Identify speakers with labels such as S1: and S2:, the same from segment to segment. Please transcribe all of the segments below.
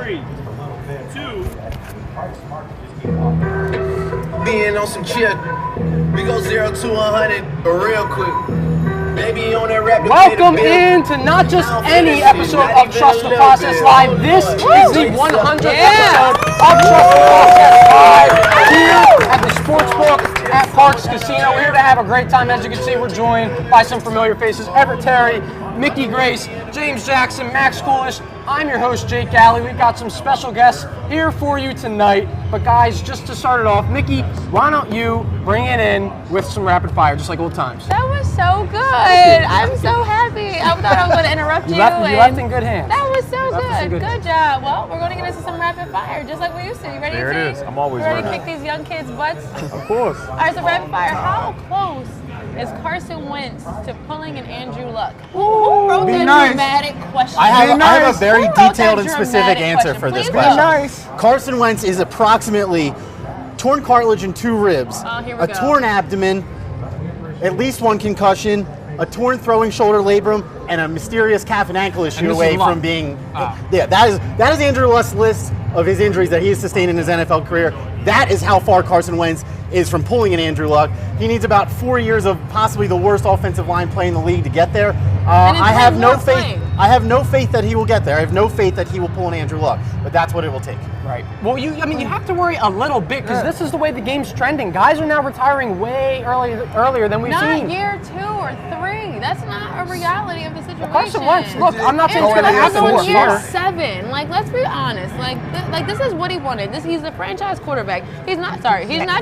S1: 3, 2.
S2: Being on some chip, we go 0 to 100, but real quick. Maybe on that rap.
S3: Welcome in to not just any episode of Trust the Process Live. This is the 100th episode of Trust the Process Live here at the Sportsbook at Parx Casino. We're here to have a great time. As you can see, we're joined by some familiar faces: Everett Terry, Mickey Grace, James Jackson, Max Kulish. I'm your host, Jake Galli. We've got some special guests here for you tonight. But guys, just to start it off, Mickey, why don't you bring it in with some rapid fire, just like old times?
S4: That was so good. I'm so happy. I thought I was going to interrupt you.
S3: You left in good hands.
S4: That was so good. Good job. Well, we're going to get into some rapid fire, just like we used to. You ready?
S1: There it is. I'm always
S4: ready
S1: ready.
S4: to kick these young kids' butts?
S1: Of course.
S4: All right, so rapid fire. How close is Carson Wentz to pulling an Andrew Luck? Who wrote that dramatic question?
S5: I have a very detailed and specific answer for this question. Carson Wentz is approximately torn cartilage in 2 ribs, a torn abdomen, at least 1 concussion, a torn throwing shoulder labrum, and a mysterious calf and ankle issue away from being. Yeah, that is Andrew Luck's list of his injuries that he has sustained in his NFL career. That is how far Carson Wentz is from pulling an Andrew Luck. He needs about 4 years of possibly the worst offensive line play in the league to get there. I have no faith. I have no faith that he will get there. I have no faith that he will pull an Andrew Luck. But that's what it will take.
S3: Right. Well, you have to worry a little bit because this is the way the game's trending. Guys are now retiring way earlier than we've seen.
S4: Not year 2 or 3. That's not a reality of the situation.
S3: Carson Wentz, look, I'm not saying it's going to happen
S4: on year
S3: here.
S4: 7. Like, let's be honest. Like this is what he wanted. He's a franchise quarterback. He's not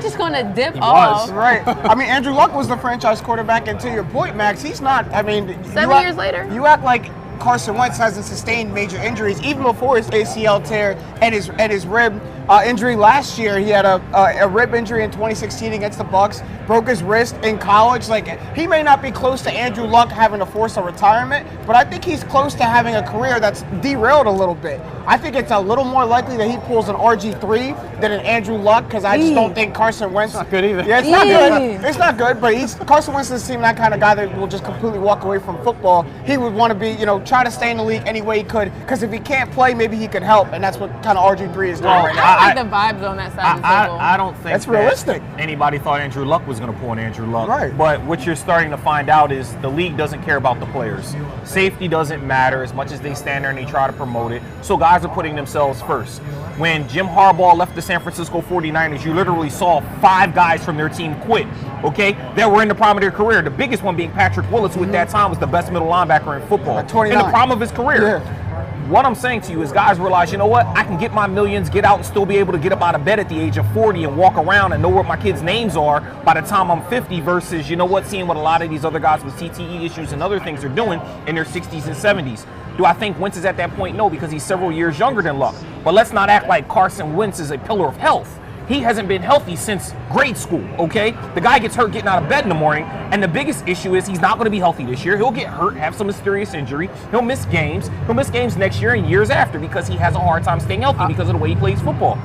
S4: just going to dip off.
S6: Right. I mean, Andrew Luck was the franchise quarterback, and to your point, Max, he's not. I mean,
S4: 7 years later.
S6: You act like Carson Wentz hasn't sustained major injuries even before his ACL tear and his rib injury last year. He had a rib injury in 2016 against the Bucks, broke his wrist in college. Like, he may not be close to Andrew Luck having to force a retirement, but I think he's close to having a career that's derailed a little bit. I think it's a little more likely that he pulls an RG3 than an Andrew Luck, because I just don't think Carson Wentz.
S3: It's not good either.
S6: Yeah, it's not good. It's not good, but Carson Wentz doesn't seem that kind of guy that will just completely walk away from football. He would want to be, try to stay in the league any way he could, because if he can't play, maybe he could help, and that's what kind of RG3 is doing right now.
S4: I like the vibes on that side of the table.
S1: I don't think
S6: that's realistic.
S1: Anybody thought Andrew Luck was going to pull an Andrew Luck.
S6: Right.
S1: But what you're starting to find out is the league doesn't care about the players. Safety doesn't matter as much as they stand there and they try to promote it. So guys are putting themselves first. When Jim Harbaugh left the San Francisco 49ers, you literally saw 5 guys from their team quit, okay? That were in the prime of their career. The biggest one being Patrick Willis, who at that time was the best middle linebacker in football.
S6: At 29.
S1: In the prime of his career.
S6: Yeah.
S1: What I'm saying to you is guys realize, you know what? I can get my millions, get out and still be able to get up out of bed at the age of 40 and walk around and know what my kids' names are by the time I'm 50 versus, seeing what a lot of these other guys with CTE issues and other things are doing in their 60s and 70s. Do I think Wentz is at that point? No, because he's several years younger than Luck. But let's not act like Carson Wentz is a pillar of health. He hasn't been healthy since grade school, okay? The guy gets hurt getting out of bed in the morning, and the biggest issue is he's not going to be healthy this year. He'll get hurt, have some mysterious injury. He'll miss games. He'll miss games next year and years after because he has a hard time staying healthy because of the way he plays football.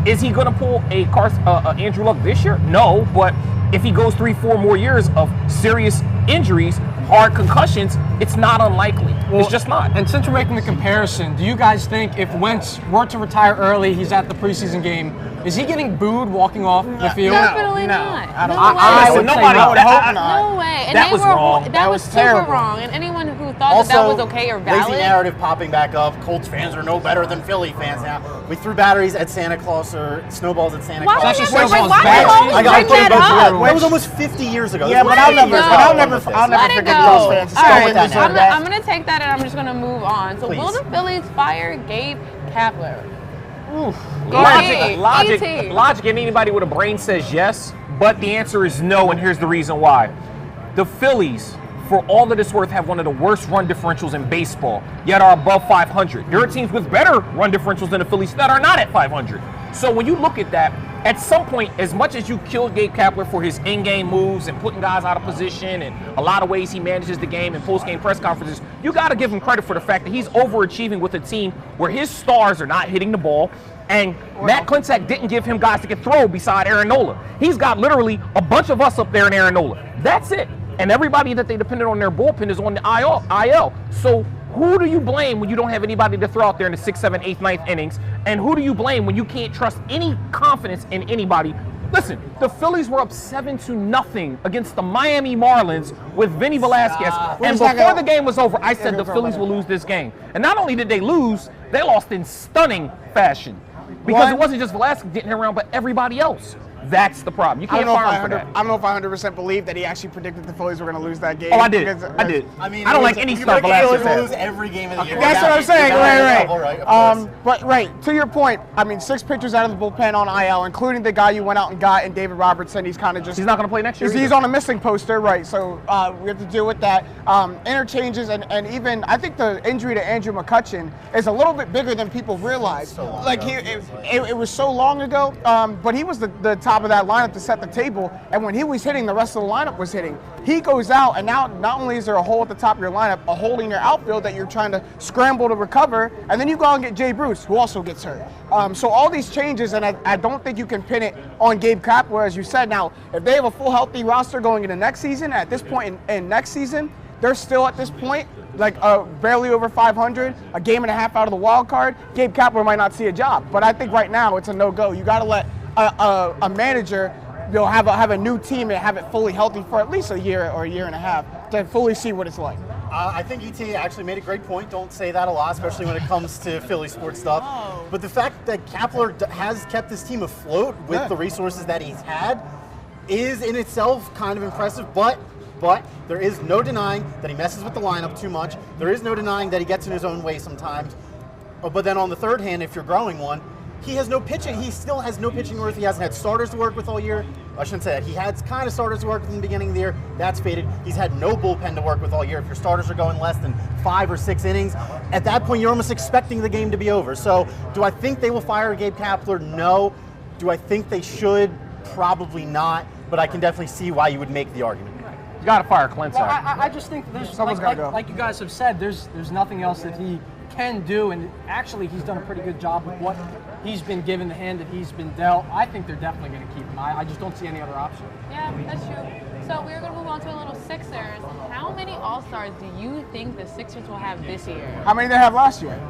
S1: Is he going to pull a Andrew Luck this year? No, but if he goes 3-4 more years of serious injuries, hard concussions, it's not unlikely. It's just not.
S3: And since we're making the comparison, do you guys think if Wentz were to retire early, he's at the preseason game, is he getting booed walking off the field?
S4: Definitely not.
S3: I would
S1: nobody
S3: say no.
S1: would hope not.
S4: No way. And
S1: that was wrong.
S4: That was super
S6: terrible.
S4: wrong. And anyone who thought that was okay or valid.
S5: Lazy narrative popping back up. Colts fans are no better than Philly fans now. We threw batteries at Santa Claus or snowballs at Santa Claus.
S4: Why
S3: Actually,
S4: would you
S3: snowballs
S4: why
S3: bad.
S4: always
S5: I got
S4: bring that up?
S5: that was almost 50 years ago.
S6: Yeah, but I'll never
S4: Let it
S6: forget
S4: go.
S6: those fans.
S4: All right,
S6: Let's go with that.
S4: I'm going to take that and I'm just going to move on. So, will the Phillies fire Gabe Kapler?
S1: Logic, and anybody with a brain says yes, but the answer is no, and here's the reason why. The Phillies, for all that it's worth, have one of the worst run differentials in baseball, yet are above 500. There are teams with better run differentials than the Phillies that are not at 500. So when you look at that, at some point, as much as you killed Gabe Kapler for his in-game moves and putting guys out of position and a lot of ways he manages the game and post-game press conferences, you got to give him credit for the fact that he's overachieving with a team where his stars are not hitting the ball. And Matt Klentak didn't give him guys that could throw beside Aaron Nola. He's got literally a bunch of us up there in Aaron Nola. That's it. And everybody that they depended on their bullpen is on the IL. So Who do you blame when you don't have anybody to throw out there in the 6th, 7th, 8th, 9th innings? And who do you blame when you can't trust any confidence in anybody? Listen, the Phillies were up 7-0 against the Miami Marlins with Vinny Velasquez. And before the game was over, I said the Phillies will lose this game. And not only did they lose, they lost in stunning fashion. Because it wasn't just Velasquez getting hit around, but everybody else. That's the problem. You can't fire him for that.
S6: I don't know if I 100% believe that he actually predicted the Phillies were going to lose that game.
S1: Oh, I did. I did.
S5: I mean,
S1: I don't like any stuff Velasquez
S5: says. Lose every game of the year.
S6: That's what I'm saying. Right. But to your point, I mean, 6 pitchers out of the bullpen on IL, including the guy you went out and got, and David Robertson. He's kind of just.
S1: He's not going to play next year.
S6: He's on a missing poster, right? So we have to deal with that. Interchanges and even I think the injury to Andrew McCutchen is a little bit bigger than people realize. It was so long ago, but he was the top of that lineup to set the table, and when he was hitting, the rest of the lineup was hitting. He goes out, and now not only is there a hole at the top of your lineup, a hole in your outfield that you're trying to scramble to recover, and then you go out and get Jay Bruce, who also gets hurt. So all these changes, and I don't think you can pin it on Gabe Kapler, as you said. Now, if they have a full healthy roster going into next season, at this point in next season, they're still at this point like barely over 500, a game and a half out of the wild card. Gabe Kapler might not see a job, but I think right now it's a no-go. You got to let a manager have a new team and have it fully healthy for at least a year or a year and a half to fully see what it's like.
S5: I think ET actually made a great point. Don't say that a lot, especially when it comes to Philly sports stuff. Oh. But the fact that Kapler has kept this team afloat with the resources that he's had is in itself kind of impressive, but there is no denying that he messes with the lineup too much. There is no denying that he gets in his own way sometimes. But then on the third hand, if you're growing one, he has no pitching. He still has no pitching worth. He hasn't had starters to work with all year. I shouldn't say that. He had kind of starters to work with in the beginning of the year. That's faded. He's had no bullpen to work with all year. If your starters are going less than 5 or 6 innings, at that point you're almost expecting the game to be over. So do I think they will fire Gabe Kapler? No. Do I think they should? Probably not. But I can definitely see why you would make the argument.
S1: You got to fire Clint.
S3: Well, I just think there's like you guys have said, there's nothing else that he can do, and actually he's done a pretty good job with what he's been given, the hand that he's been dealt. I think they're definitely going to keep him. I just don't see any other option.
S4: Yeah, that's true. So we're going to move on to a little Sixers. How many All-Stars do you think the Sixers will have this year?
S6: How many did they have last year?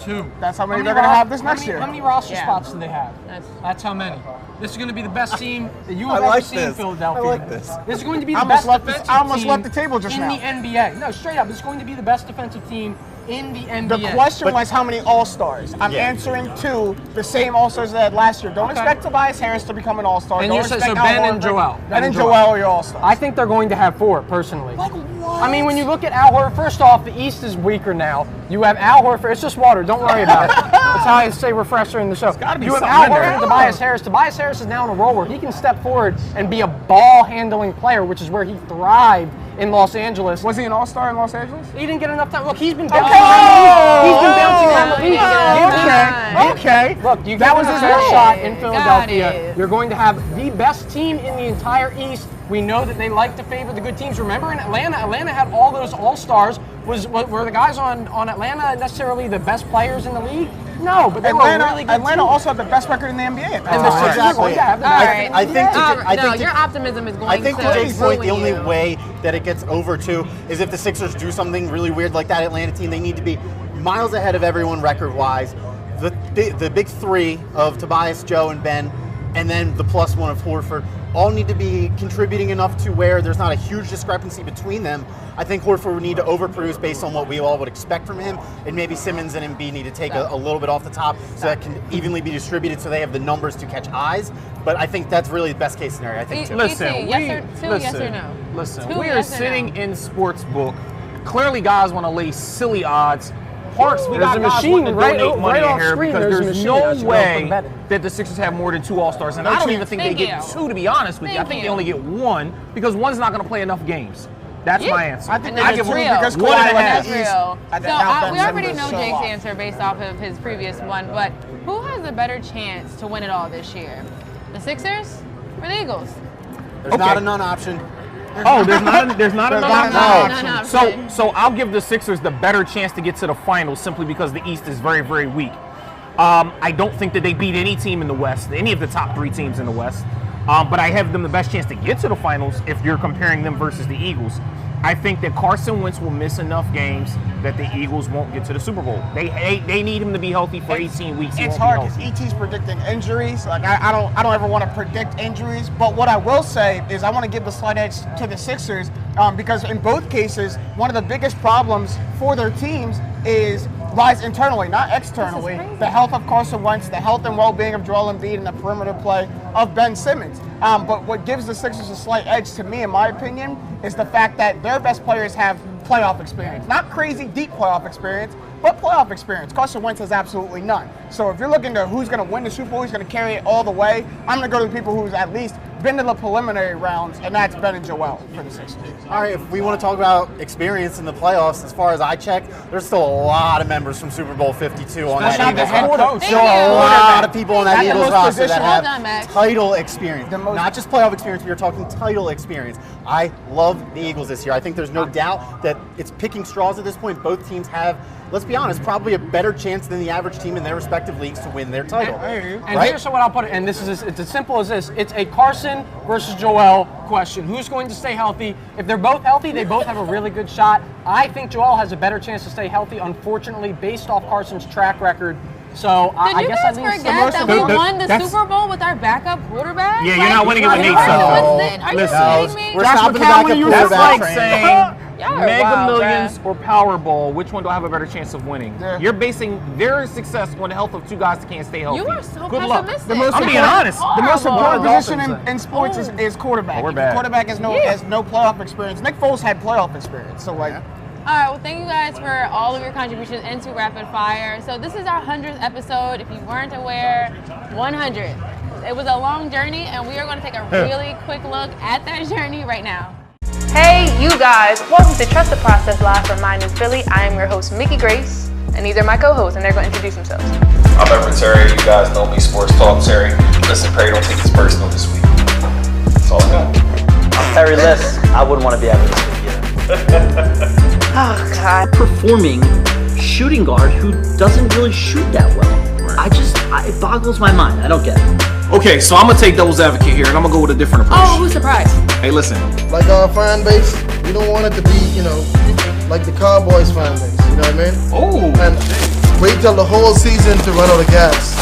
S7: 2.
S6: That's how many they're going to have this next year.
S3: How many roster spots do they have? That's how many. This is going to be the best team that you have ever seen in Philadelphia.
S7: I like this.
S3: This is going to be the best defensive team
S6: I almost left the table just
S3: in
S6: now.
S3: the NBA. No, straight up, this is going to be the best defensive team in the NBA.
S6: The question was how many All-Stars. I'm answering to the same All-Stars they had last year. Don't expect Tobias Harris to become an All-Star.
S3: And you said so Ben and Joel.
S6: Ben and Joel are your All-Stars.
S3: I think they're going to have 4, personally.
S6: Like what?
S3: I mean, when you look at Al Horford, first off, the East is weaker now. You have Al Horford. It's just water. Don't worry about it. That's how I say refresher in the show. You have Al Horford and Tobias Harris. Tobias Harris is now in a role where he can step forward and be a ball-handling player, which is where he thrived in Los Angeles.
S6: Was he an All-Star in Los Angeles?
S3: He didn't get enough time. Look, he's been bouncing around the league. He's been bouncing around the league.
S6: Okay.
S3: Look, you got a fair shot in Philadelphia. You're going to have the best team in the entire East. We know that they like to favor the good teams. Remember in Atlanta had all those All-Stars. Were the guys on Atlanta necessarily the best players in the league? No, but they were a really good
S6: Atlanta
S3: team.
S6: also had the best record in the NBA.
S5: Exactly.
S4: I
S5: think
S4: your optimism is going
S5: I think
S4: to
S5: to Jake's point,
S4: ruin
S5: the only
S4: you.
S5: way that it gets over too is if the Sixers do something really weird like that Atlanta team. They need to be miles ahead of everyone record-wise. The big 3 of Tobias, Joe, and Ben, and then the +1 of Horford all need to be contributing enough to where there's not a huge discrepancy between them. I think Horford would need to overproduce based on what we all would expect from him, and maybe Simmons and Embiid need to take a little bit off the top so that can evenly be distributed so they have the numbers to catch eyes. But I think that's really the best case scenario, I think, too.
S1: Listen,
S4: yes or no?
S1: Listen, we are sitting in Sportsbook. Clearly, guys want to lay silly odds. Parks, we got guys wanting to donate money in here because there's no way that the Sixers have more than 2 All-Stars. And I don't even think they get 2, to be honest with you. I think they only get 1 because one's not going to play enough games. That's my answer.
S6: I think
S1: I give
S6: 1
S1: because
S6: Kawhi
S4: That's
S6: is.
S4: real.
S6: So
S4: we already know Jake's answer based off of his previous one, but who has a better chance to win it all this year? The Sixers or the Eagles?
S5: There's not a non-option.
S1: Oh, there's not enough.
S4: No.
S1: So I'll give the Sixers the better chance to get to the finals simply because the East is very, very weak. I don't think that they beat any team in the West, any of the top 3 teams in the West. But I have them the best chance to get to the finals if you're comparing them versus the Eagles. I think that Carson Wentz will miss enough games that the Eagles won't get to the Super Bowl. They need him to be healthy for 18 weeks.
S6: It's hard because ET's predicting injuries. Like I don't ever want to predict injuries. But what I will say is I want to give the slight edge to the Sixers because in both cases, one of the biggest problems for their teams lies internally, not externally. The health of Carson Wentz, the health and well-being of Joel Embiid, and the perimeter play of Ben Simmons. But what gives the Sixers a slight edge to me, in my opinion, is the fact that their best players have playoff experience. Not crazy deep playoff experience, but playoff experience. Carson Wentz has absolutely none. So if you're looking to who's going to win the Super Bowl, who's going to carry it all the way, I'm going to go to the people who's at least been to the preliminary rounds, and that's Ben and Joel for the Sixers.
S5: All right, if we want to talk about experience in the playoffs, as far as I check, there's still a lot of members from Super Bowl 52 on that Eagles roster. Still a lot of people on that Eagles roster that have title experience. Not just playoff experience, we are talking title experience. I love the Eagles this year. I think there's no doubt that it's picking straws at this point. Both teams have, let's be honest, probably a better chance than the average team in their respective leagues to win their title.
S3: And here's what I'll put it, and this is it's as simple as this. It's a Carson versus Joel question. Who's going to stay healthy? If they're both healthy, they both have a really good shot. I think Joel has a better chance to stay healthy, unfortunately, based off Carson's track record. So I guess I think
S4: forget that we won the Super Bowl with our backup quarterback?
S1: Yeah, you're not winning it with Nate Sutton.
S4: Are you kidding me?
S5: We're stopping the backup quarterback.
S1: That's like saying Mega Millions or Powerball, which one do I have a better chance of winning? Yeah. You're basing their success on the health of two guys that can't stay healthy.
S4: You are so
S1: Good
S4: pessimistic.
S1: luck. I'm being honest.
S6: The most important position in sports is quarterback.
S1: We're bad.
S6: Quarterback has no playoff experience. Nick Foles had playoff experience, so like.
S4: All right, well, thank you guys for all of your contributions into Rapid Fire. So this is our 100th episode. If you weren't aware, 100. It was a long journey, and we are going to take a really quick look at that journey right now. Hey, you guys. Welcome to Trust the Process Live from My New Philly. I am your host, Mickey Grace, and these are my co-hosts, and they're going to introduce themselves.
S7: I'm Everett Terry. You guys know me, Sports Talk Terry. Listen, Perry, don't take this personal this week. It's all good.
S8: I'm Perry Liss. I wouldn't want to be out of this week either.
S4: Oh, God.
S8: Performing shooting guard who doesn't really shoot that well. Right. It boggles my mind. I don't get it.
S7: Okay, so I'm going to take devil's advocate here, and I'm going to go with a different approach.
S4: Oh, who's surprised?
S7: Hey, listen.
S9: Like our fan base, we don't want it to be, like the Cowboys fan base. You know what I mean?
S7: Oh.
S9: And wait till the whole season to run out of gas.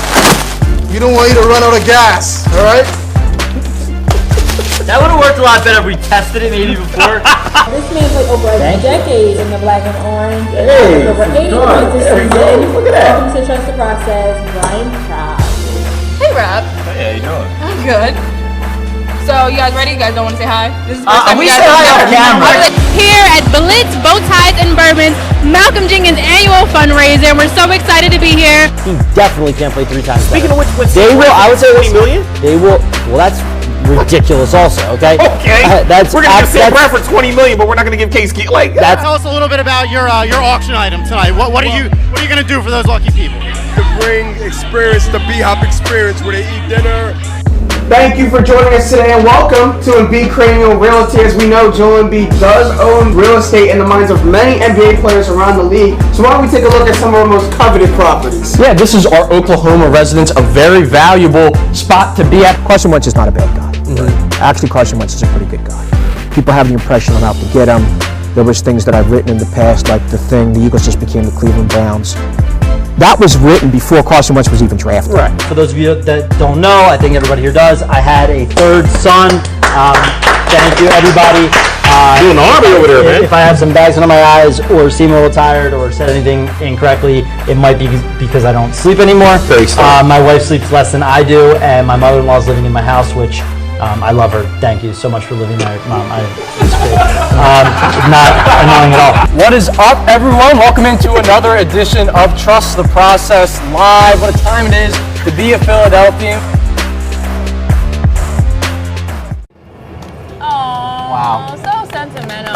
S9: We don't want you to run out of gas, all right?
S8: That would have worked a lot better if we tested it maybe before.
S10: This man played over a decade in the black and orange. And over 80 points this season.
S8: Look at that.
S10: Welcome to Trust the Process, Ryan Cobb.
S4: Hey, Rob.
S7: Hey, how you doing?
S4: I'm good. So, you guys ready? You guys don't want to say hi? This is the first time
S8: we say hi on camera.
S4: Here at Blitz Bow Ties and Bourbons, Malcolm Jenkins' annual fundraiser. We're so excited to be here.
S8: He definitely can't play 3 times.
S1: Speaking of which,
S8: they will, I would say,
S1: 20 million?
S8: They will, well, that's ridiculous also, okay?
S1: Okay. We're going to give Sam Bradford 20 million, but we're not going to give Case Keenum. Like,
S5: Tell us a little bit about your auction item tonight. What are you going to do for those lucky people?
S9: To bring experience, the B-Hop experience where they eat dinner.
S6: Thank you for joining us today, and welcome to Embiid Cranial Realty. As we know, Joel Embiid does own real estate in the minds of many NBA players around the league. So why don't we take a look at some of our most coveted properties?
S3: Yeah, this is our Oklahoma residence, a very valuable spot to be at. Carson Wentz is not a bad guy. Actually, Carson Wentz is a pretty good guy. People have the impression I'm out to get him. There was things that I've written in the past, like the Eagles just became the Cleveland Browns. That was written before Carson Wentz was even drafted.
S8: Right. For those of you that don't know, I think everybody here does, I had a 3rd son. Thank you, everybody.
S1: Doing an army over there, man.
S8: If I have some bags under my eyes or seem a little tired or said anything incorrectly, it might be because I don't sleep anymore. My wife sleeps less than I do, and my mother-in-law is living in my house, which I love her. Thank you so much for living there, Mom. It's great. Not annoying at all.
S3: What is up, everyone? Welcome into another edition of Trust the Process Live. What a time it is to be a Philadelphian.
S4: Oh,
S5: Wow.
S4: So sentimental.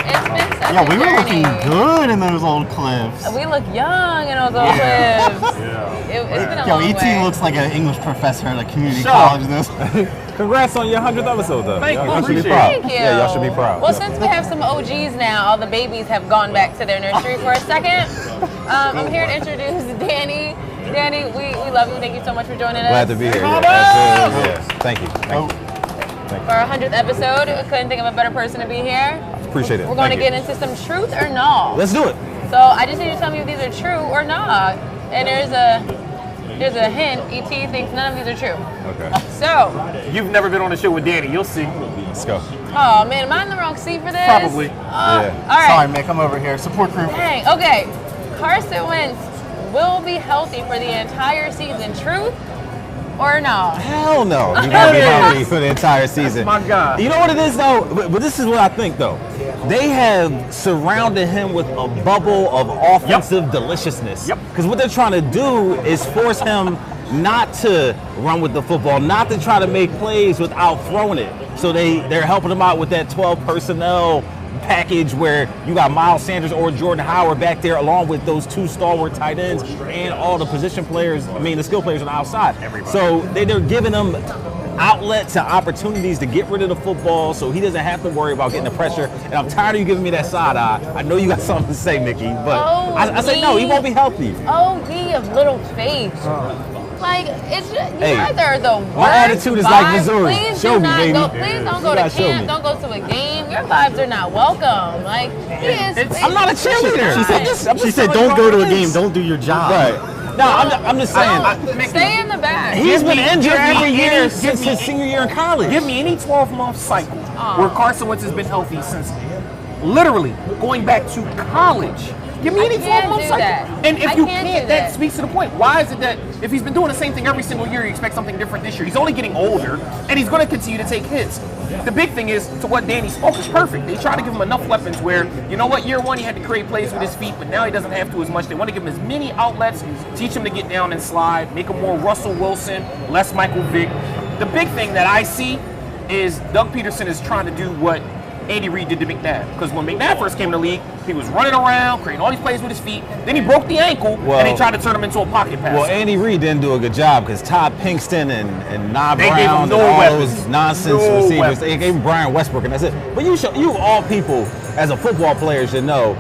S4: It's been such a
S5: Yeah, we were
S4: journey.
S5: looking good in those old clips.
S4: We look young in those old clips. It's been a long
S5: E.T.
S4: way.
S5: looks like an English professor at a community college.
S11: Congrats on your 100th episode, though.
S1: Thank you.
S11: Y'all should be
S1: Appreciate
S11: proud.
S4: Thank you.
S11: Yeah, y'all should be proud.
S4: Well, since we have some OGs now, all the babies have gone back to their nursery for a second. I'm here to introduce Danny. Danny, we love you. Thank you so much for joining us.
S11: Glad to be here. Yeah, absolutely. Yes. Thank you. Thank you.
S4: For our 100th episode, I couldn't think of a better person to be here.
S11: Appreciate it.
S4: We're going to get into some truth or no.
S11: Let's do it.
S4: So I just need you to tell me if these are true or not. And there's a hint. ET thinks none of these are true.
S11: Okay.
S4: So
S1: You've never been on a show with Danny. You'll see.
S11: Let's go.
S4: oh man, am I in the wrong seat for this?
S1: Probably.
S11: Yeah.
S4: All right.
S5: Sorry, Mick, I'm over here. Support crew.
S4: Dang. Okay. Carson Wentz will be healthy for the entire season. Truth or no?
S11: Hell no. He's going to be healthy for the entire season.
S1: My God.
S11: You know what it is, though? But this is what I think, though. They have surrounded him with a bubble of offensive deliciousness.
S1: Yep.
S11: Because what they're trying to do is force him not to run with the football, not to try to make plays without throwing it. So they're helping him out with that 12 personnel package where you got Miles Sanders or Jordan Howard back there along with those 2 stalwart tight ends and all the position players, the skill players on the outside.
S1: Everybody.
S11: So they're giving him outlets and opportunities to get rid of the football so he doesn't have to worry about getting the pressure. And I'm tired of you giving me that side eye. I know you got something to say, Mickey, but I say no, he won't be healthy.
S4: Oh, ye of little faith. Like, it's just, you guys are the worst.
S11: My attitude is like
S4: vibes.
S11: Missouri.
S4: Please
S11: Show
S4: do
S11: me,
S4: not
S11: baby.
S4: go. Please don't go
S11: You
S4: to
S11: gotta show
S4: camp.
S11: me.
S4: Don't go to a game. Your vibes are not welcome. Like, he is.
S11: I'm not a cheerleader.
S5: She said, don't go to a game. Don't do your job.
S11: Right. No, I'm just saying.
S4: Stay in the back.
S11: He's been injured every year
S1: any-
S11: since
S1: give me
S11: his senior year in college.
S1: Give me any 12-month cycle where Carson Wentz has been healthy since literally going back to college. Give me
S4: I
S1: any
S4: can't
S1: 12-month
S4: do
S1: cycle.
S4: that.
S1: And if
S4: I
S1: you
S4: can't
S1: can't,
S4: do
S1: that
S4: that.
S1: speaks to the point. Why is it that if he's been doing the same thing every single year, you expect something different this year? He's only getting older, and he's going to continue to take hits. The big thing is, to what Danny spoke, is perfect. They try to give him enough weapons where, you know what, year one he had to create plays with his feet, but now he doesn't have to as much. They want to give him as many outlets, teach him to get down and slide, make him more Russell Wilson, less Michael Vick. The big thing that I see is Doug Peterson is trying to do what Andy Reid did to McNabb. Because when McNabb first came to the league, he was running around, creating all these plays with his feet. Then he broke the ankle, and they tried to turn him into a pocket passer.
S11: Well, Andy Reid didn't do a good job because Todd Pinkston and Nah
S1: They gave him
S11: Brown and
S1: no
S11: all
S1: weapons.
S11: those nonsense
S1: No
S11: receivers.
S1: weapons.
S11: They gave him Brian Westbrook, and that's it. But you all people, as a football player, should know,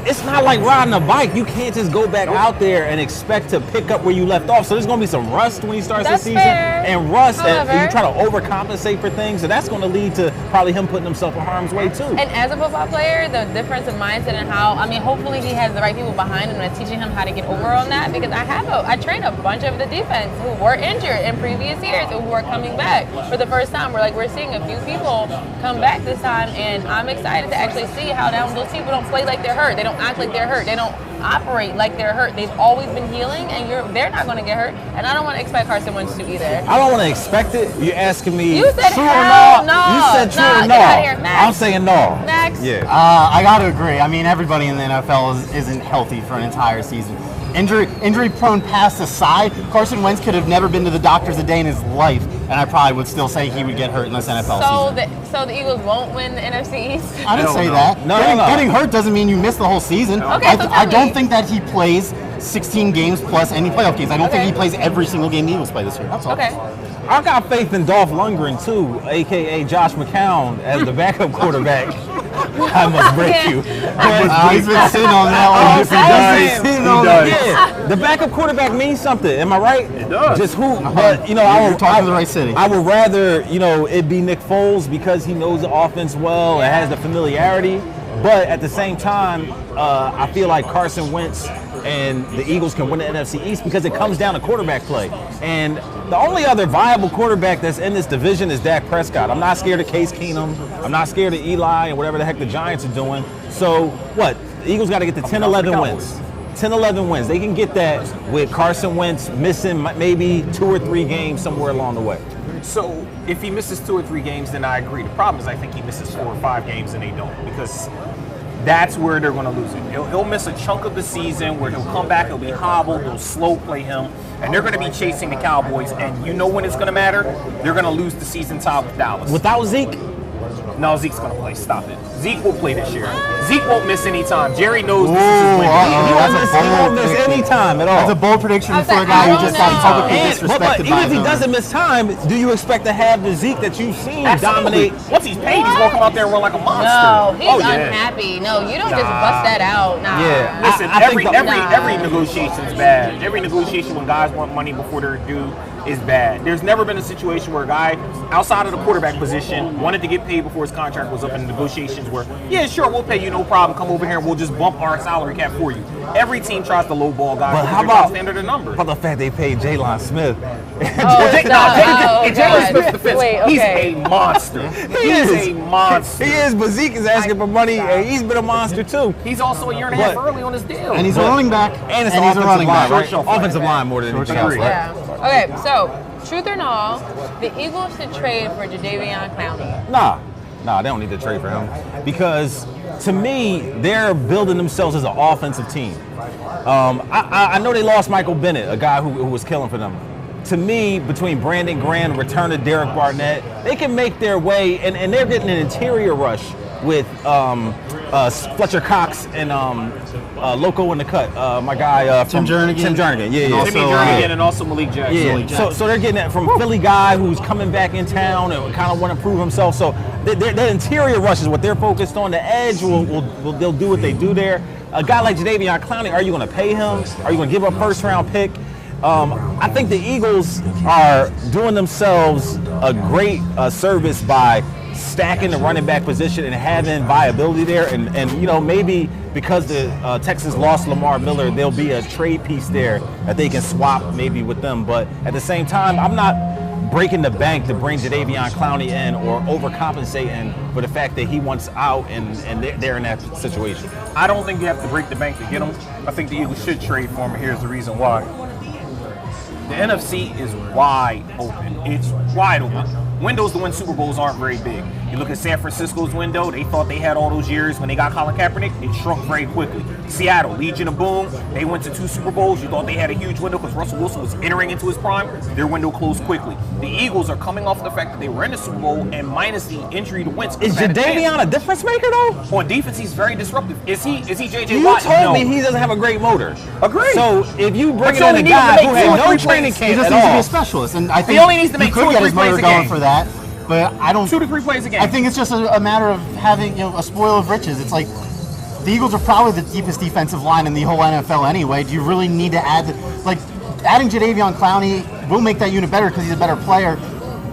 S11: it's not like riding a bike. You can't just go back out there and expect to pick up where you left off. So there's going to be some rust when he starts
S4: That's
S11: the season.
S4: fair.
S11: And rust, and
S4: However-
S11: you try to overcompensate for things, and that's going to lead to probably him putting himself in harm's way too.
S4: And as a football player, the difference in mindset and how, hopefully he has the right people behind him and teaching him how to get over on that, because I trained a bunch of the defense who were injured in previous years and who are coming back for the first time. We're seeing a few people come back this time, and I'm excited to actually see how those people don't play like they're hurt. They don't act like they're hurt. They don't operate like they're hurt. They've always been healing, and they're not going to get hurt. And I don't want to expect Carson Wentz to either.
S11: I don't want to expect it. You're asking me
S4: You said
S11: true
S4: hell
S11: or
S4: no.
S11: You said true
S4: No,
S11: or
S4: get
S11: no.
S4: out of here. Next.
S11: I'm saying no.
S4: Next.
S11: Yeah.
S5: I got to agree. Everybody in the NFL isn't healthy for an entire season. Injury-prone pass aside, Carson Wentz could have never been to the doctors a day in his life, and I probably would still say he would get hurt in this NFL season.
S4: So the Eagles won't win the NFC East?
S5: I didn't say that.
S11: No.
S5: Getting hurt doesn't mean you miss the whole season.
S4: Okay, so
S5: I
S4: tell
S5: don't
S4: me.
S5: think that he plays 16 games plus any playoff games. I don't think he plays every single game the Eagles play this year. That's all.
S4: Okay.
S11: I got faith in Dolph Lundgren too, aka Josh McCown, as the backup quarterback. I must break you.
S5: He's been sitting on that one.
S11: Yeah, the backup quarterback means something. Am I right? It
S1: does.
S11: Just who? But
S5: You're talking to the right city.
S11: I would rather it be Nick Foles because he knows the offense well and has the familiarity. But at the same time, I feel like Carson Wentz and the Eagles can win the NFC East because it comes down to quarterback play. And the only other viable quarterback that's in this division is Dak Prescott. I'm not scared of Case Keenum. I'm not scared of Eli and whatever the heck the Giants are doing. So what? The Eagles got to get to 10, 11 wins. 10, 11 wins. They can get that with Carson Wentz missing maybe 2 or 3 games somewhere along the way.
S1: So if he misses 2 or 3 games, then I agree. The problem is I think he misses 4 or 5 games and they don't, because that's where they're going to lose it. He'll miss a chunk of the season where he'll come back, he'll be hobbled, they'll slow play him, and they're going to be chasing the Cowboys. And you know when it's going to matter? They're going to lose the season tie with Dallas.
S11: Without Zeke?
S1: No, Zeke's going to play. Stop it. Zeke will play this year. Zeke won't miss any time. Jerry knows this is his window.
S11: He won't miss any time at all.
S5: That's a bold prediction for a guy who just got publicly disrespected
S11: But even
S5: by
S11: if he doesn't miss time, do you expect to have the Zeke that you've seen dominate?
S1: Once he's paid, he's going to come out there and run like a monster.
S4: No, he's unhappy. No, you don't just bust that out. Nah.
S1: Listen, every negotiation's bad. Every negotiation when guys want money before they're due, is bad. There's never been a situation where a guy outside of the quarterback position wanted to get paid before his contract was up in negotiations where, yeah, sure, we'll pay you, no problem. Come over here and we'll just bump our salary cap for you. Every team tries to lowball guys.
S11: But how about
S1: standard of numbers?
S11: How about the fact they paid Jalen Smith?
S1: Jalen Smith's defense.
S4: Wait, okay.
S1: He's a monster. He's a monster.
S11: He is, but Zeke is asking for money, and he's been a monster too.
S1: He's also a year and a half early on his deal.
S5: And he's a running back.
S11: And it's
S5: he's a running back.
S11: Right? Offensive line more than anything else, right?
S4: Yeah. Okay, so truth or no, the Eagles should trade for Jadeveon Clowney.
S11: Nah, they don't need to trade for him because to me, they're building themselves as an offensive team. I know they lost Michael Bennett, a guy who was killing for them. To me, between Brandon Graham, return of Derek Barnett, they can make their way, and they're getting an interior rush with Fletcher Cox and Loco in the cut. My guy
S5: Tim Jernigan.
S11: Yeah.
S1: Timmy Jernigan and also Malik Jackson.
S11: Yeah. So they're getting that from Philly guy who's coming back in town and kind of want to prove himself. So the interior rush is what they're focused on. The edge they'll do what they do there. A guy like Jadeveon Clowney, are you going to pay him? Are you going to give up a first-round pick? I think the Eagles are doing themselves a great service by stacking the running back position and having viability there. And maybe because the Texans lost Lamar Miller, there'll be a trade piece there that they can swap maybe with them. But at the same time, I'm not breaking the bank to bring Jadeveon Clowney in or overcompensating for the fact that he wants out and they're in that situation.
S1: I don't think you have to break the bank to get him. I think the Eagles should trade for him, and here's the reason why. The NFC is wide open. It's wide open. Windows to win Super Bowls aren't very big. You look at San Francisco's window, they thought they had all those years when they got Colin Kaepernick, it shrunk very quickly. Seattle, Legion of Boom, they went to 2 Super Bowls. You thought they had a huge window because Russell Wilson was entering into his prime. Their window closed quickly. The Eagles are coming off the fact that they were in the Super Bowl and minus the injury to Wentz.
S11: Is Jadeveon a difference maker though?
S1: On defense, he's very disruptive. Is he J.J.
S11: You
S1: Watt?
S11: told me he doesn't have a great motor.
S1: Agreed.
S11: So if you bring in a guy who had no training camp
S5: he just needs to be a specialist, and I think
S1: he only needs to make 2 or 3 plays a game
S5: for that. But I don't.
S1: 2 to 3 plays a game.
S5: I think it's just a matter of having a spoil of riches. It's like the Eagles are probably the deepest defensive line in the whole NFL anyway. Do you really need to add adding Jadeveon Clowney will make that unit better because he's a better player.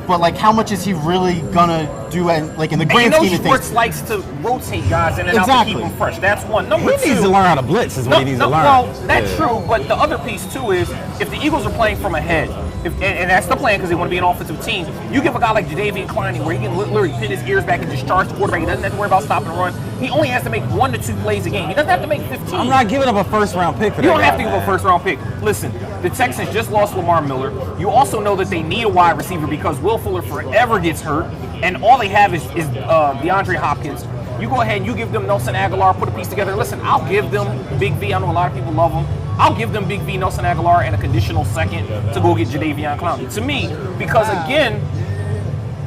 S5: But how much is he really gonna do? In the grand scheme of things,
S1: Schwartz likes to rotate guys in and out to keep them fresh. That's one. Number two,
S11: he needs to learn how to blitz. Is what he needs to learn.
S1: Well, that's true. But the other piece too is if the Eagles are playing from ahead, and that's the plan because they want to be an offensive team. You give a guy like Jadeveon Clowney where he can literally pin his ears back and just charge the quarterback. He doesn't have to worry about stopping and run. He only has to make 1 to 2 plays a game. He doesn't have to make 15.
S11: I'm not giving up a first-round pick for that.
S1: You don't have to give up a first-round pick. Listen, the Texans just lost Lamar Miller. You also know that they need a wide receiver because Will Fuller forever gets hurt, and all they have is DeAndre Hopkins. You go ahead and you give them Nelson Aguilar, put a piece together. Listen, I'll give them Big V. I know a lot of people love him. I'll give them Big V, Nelson Aguilar, and a conditional second to go get Jadeveon Clowney. To me, because again,